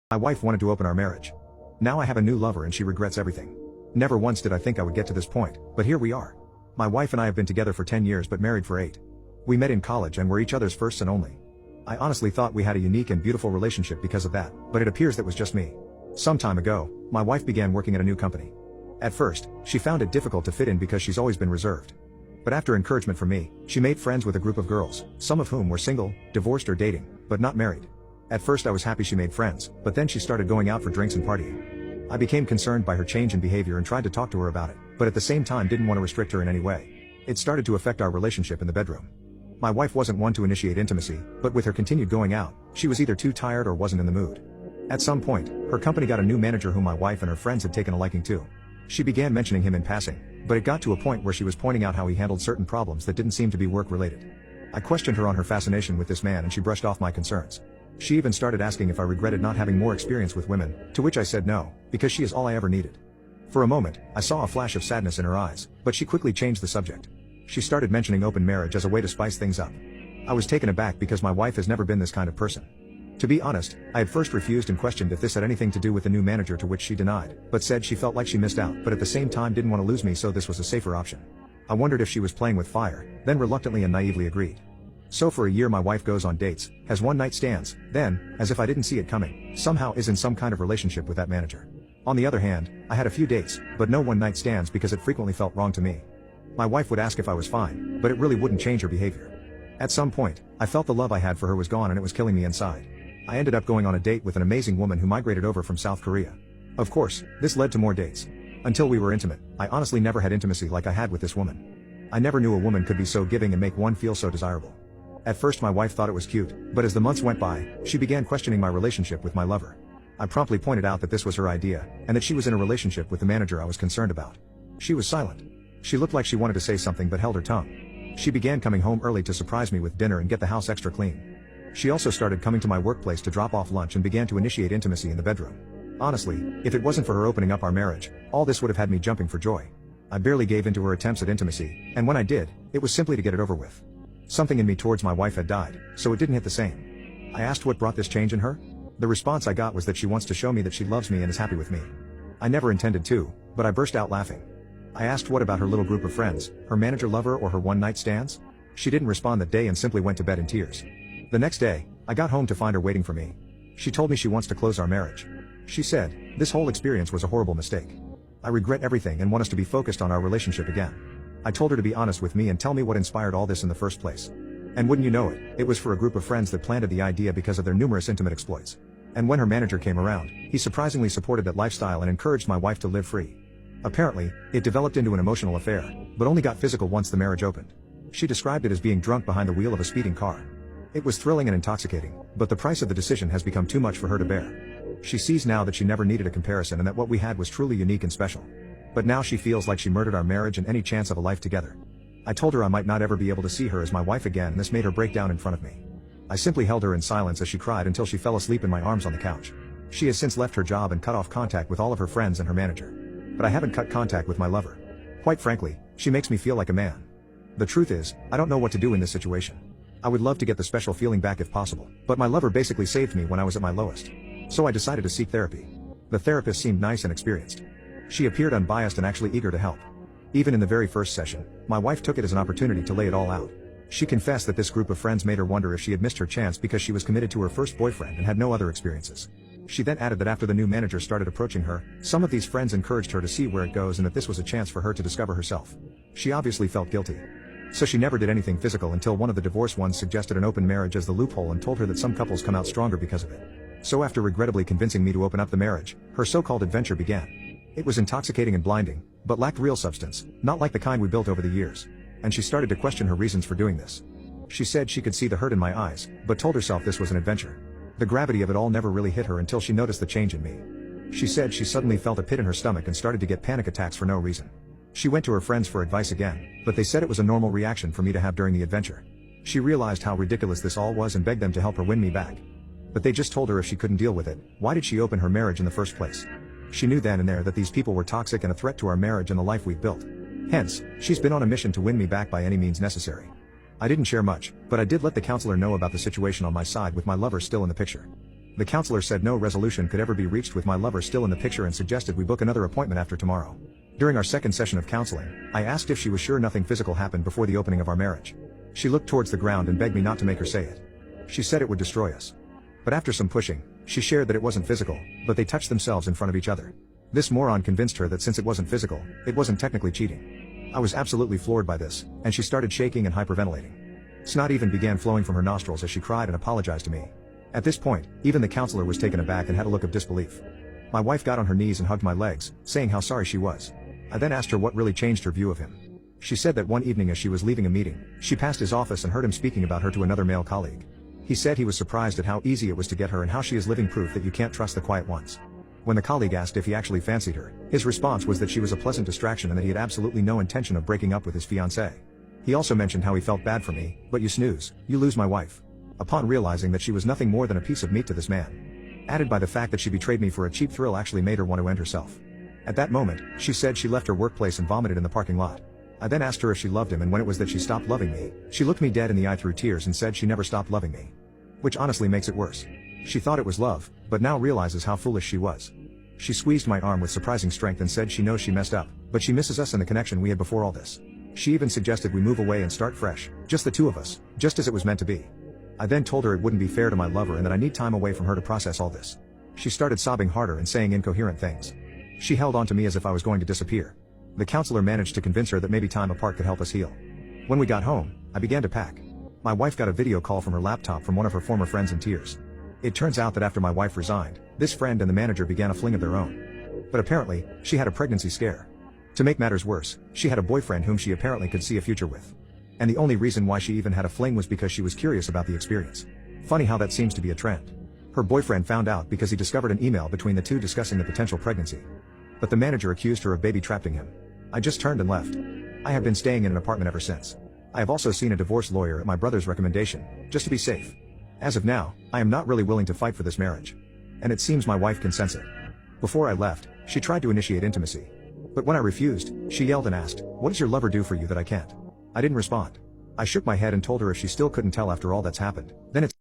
My wife wanted to open our marriage. Now I have a new lover and she regrets everything. Never once did I think I would get to this point, but here we are. My wife and I have been together for 10 years but married for 8. We met in college and were each other's first and only. I honestly thought we had a unique and beautiful relationship because of that, but it appears that was just me. Some time ago, my wife began working at a new company. At first, she found it difficult to fit in because she's always been reserved. But after encouragement from me, she made friends with a group of girls, some of whom were single, divorced or dating, but not married. At first I was happy she made friends, but then she started going out for drinks and partying. I became concerned by her change in behavior and tried to talk to her about it, but at the same time didn't want to restrict her in any way. It started to affect our relationship in the bedroom. My wife wasn't one to initiate intimacy, but with her continued going out, she was either too tired or wasn't in the mood. At some point, her company got a new manager whom my wife and her friends had taken a liking to. She began mentioning him in passing, but it got to a point where she was pointing out how he handled certain problems that didn't seem to be work-related. I questioned her on her fascination with this man and she brushed off my concerns. She even started asking if I regretted not having more experience with women, to which I said no, because she is all I ever needed. For a moment, I saw a flash of sadness in her eyes, but she quickly changed the subject. She started mentioning open marriage as a way to spice things up. I was taken aback because my wife has never been this kind of person. To be honest, I had first refused and questioned if this had anything to do with the new manager, to which she denied, but said she felt like she missed out but at the same time didn't want to lose me, so this was a safer option. I wondered if she was playing with fire, then reluctantly and naively agreed. So for a year my wife goes on dates, has one-night stands, then, as if I didn't see it coming, somehow is in some kind of relationship with that manager. On the other hand, I had a few dates, but no one-night stands because it frequently felt wrong to me. My wife would ask if I was fine, but it really wouldn't change her behavior. At some point, I felt the love I had for her was gone and it was killing me inside. I ended up going on a date with an amazing woman who migrated over from South Korea. Of course, this led to more dates. Until we were intimate, I honestly never had intimacy like I had with this woman. I never knew a woman could be so giving and make one feel so desirable. At first my wife thought it was cute, but as the months went by, she began questioning my relationship with my lover. I promptly pointed out that this was her idea, and that she was in a relationship with the manager I was concerned about. She was silent. She looked like she wanted to say something but held her tongue. She began coming home early to surprise me with dinner and get the house extra clean. She also started coming to my workplace to drop off lunch and began to initiate intimacy in the bedroom. Honestly, if it wasn't for her opening up our marriage, all this would have had me jumping for joy. I barely gave in to her attempts at intimacy, and when I did, it was simply to get it over with. Something in me towards my wife had died, so it didn't hit the same. I asked what brought this change in her. The response I got was that she wants to show me that she loves me and is happy with me. I never intended to, but I burst out laughing. I asked what about her little group of friends, her manager lover or her one-night stands? She didn't respond that day and simply went to bed in tears. The next day, I got home to find her waiting for me. She told me she wants to close our marriage. She said, "This whole experience was a horrible mistake. I regret everything and want us to be focused on our relationship again." I told her to be honest with me and tell me what inspired all this in the first place. And wouldn't you know it, it was for a group of friends that planted the idea because of their numerous intimate exploits. And when her manager came around, he surprisingly supported that lifestyle and encouraged my wife to live free. Apparently, it developed into an emotional affair, but only got physical once the marriage opened. She described it as being drunk behind the wheel of a speeding car. It was thrilling and intoxicating, but the price of the decision has become too much for her to bear. She sees now that she never needed a comparison and that what we had was truly unique and special. But now she feels like she murdered our marriage and any chance of a life together. I told her I might not ever be able to see her as my wife again, and this made her break down in front of me. I simply held her in silence as she cried until she fell asleep in my arms on the couch. She has since left her job and cut off contact with all of her friends and her manager. But I haven't cut contact with my lover. Quite frankly, she makes me feel like a man. The truth is, I don't know what to do in this situation. I would love to get the special feeling back if possible, but my lover basically saved me when I was at my lowest. So I decided to seek therapy. The therapist seemed nice and experienced. She appeared unbiased and actually eager to help. Even in the very first session, my wife took it as an opportunity to lay it all out. She confessed that this group of friends made her wonder if she had missed her chance because she was committed to her first boyfriend and had no other experiences. She then added that after the new manager started approaching her, some of these friends encouraged her to see where it goes and that this was a chance for her to discover herself. She obviously felt guilty. So she never did anything physical until one of the divorced ones suggested an open marriage as the loophole and told her that some couples come out stronger because of it. So after regrettably convincing me to open up the marriage, her so-called adventure began. It was intoxicating and blinding, but lacked real substance, not like the kind we built over the years. And she started to question her reasons for doing this. She said she could see the hurt in my eyes, but told herself this was an adventure. The gravity of it all never really hit her until she noticed the change in me. She said she suddenly felt a pit in her stomach and started to get panic attacks for no reason. She went to her friends for advice again, but they said it was a normal reaction for me to have during the adventure. She realized how ridiculous this all was and begged them to help her win me back. But they just told her if she couldn't deal with it, why did she open her marriage in the first place? She knew then and there that these people were toxic and a threat to our marriage and the life we've built. Hence, she's been on a mission to win me back by any means necessary. I didn't share much, but I did let the counselor know about the situation on my side with my lover still in the picture. The counselor said no resolution could ever be reached with my lover still in the picture and suggested we book another appointment after tomorrow. During our second session of counseling, I asked if she was sure nothing physical happened before the opening of our marriage. She looked towards the ground and begged me not to make her say it. She said it would destroy us. But after some pushing, she shared that it wasn't physical, but they touched themselves in front of each other. This moron convinced her that since it wasn't physical, it wasn't technically cheating. I was absolutely floored by this, and she started shaking and hyperventilating. Snot even began flowing from her nostrils as she cried and apologized to me. At this point, even the counselor was taken aback and had a look of disbelief. My wife got on her knees and hugged my legs, saying how sorry she was. I then asked her what really changed her view of him. She said that one evening as she was leaving a meeting, she passed his office and heard him speaking about her to another male colleague. He said he was surprised at how easy it was to get her and how she is living proof that you can't trust the quiet ones. When the colleague asked if he actually fancied her, his response was that she was a pleasant distraction and that he had absolutely no intention of breaking up with his fiancée. He also mentioned how he felt bad for me, but you snooze, you lose my wife. Upon realizing that she was nothing more than a piece of meat to this man. Added by the fact that she betrayed me for a cheap thrill actually made her want to end herself. At that moment, she said she left her workplace and vomited in the parking lot. I then asked her if she loved him and when it was that she stopped loving me, she looked me dead in the eye through tears and said she never stopped loving me. Which honestly makes it worse. She thought it was love, but now realizes how foolish she was. She squeezed my arm with surprising strength and said she knows she messed up, but she misses us and the connection we had before all this. She even suggested we move away and start fresh, just the two of us, just as it was meant to be. I then told her it wouldn't be fair to my lover and that I need time away from her to process all this. She started sobbing harder and saying incoherent things. She held on to me as if I was going to disappear. The counselor managed to convince her that maybe time apart could help us heal. When we got home, I began to pack. My wife got a video call from her laptop from one of her former friends in tears. It turns out that after my wife resigned, this friend and the manager began a fling of their own. But apparently, she had a pregnancy scare. To make matters worse, she had a boyfriend whom she apparently could see a future with. And the only reason why she even had a fling was because she was curious about the experience. Funny how that seems to be a trend. Her boyfriend found out because he discovered an email between the two discussing the potential pregnancy. But the manager accused her of baby-trapping him. I just turned and left. I have been staying in an apartment ever since. I have also seen a divorce lawyer at my brother's recommendation, just to be safe. As of now, I am not really willing to fight for this marriage. And it seems my wife can sense it. Before I left, she tried to initiate intimacy. But when I refused, she yelled and asked, "What does your lover do for you that I can't?" I didn't respond. I shook my head and told her if she still couldn't tell after all that's happened, then it's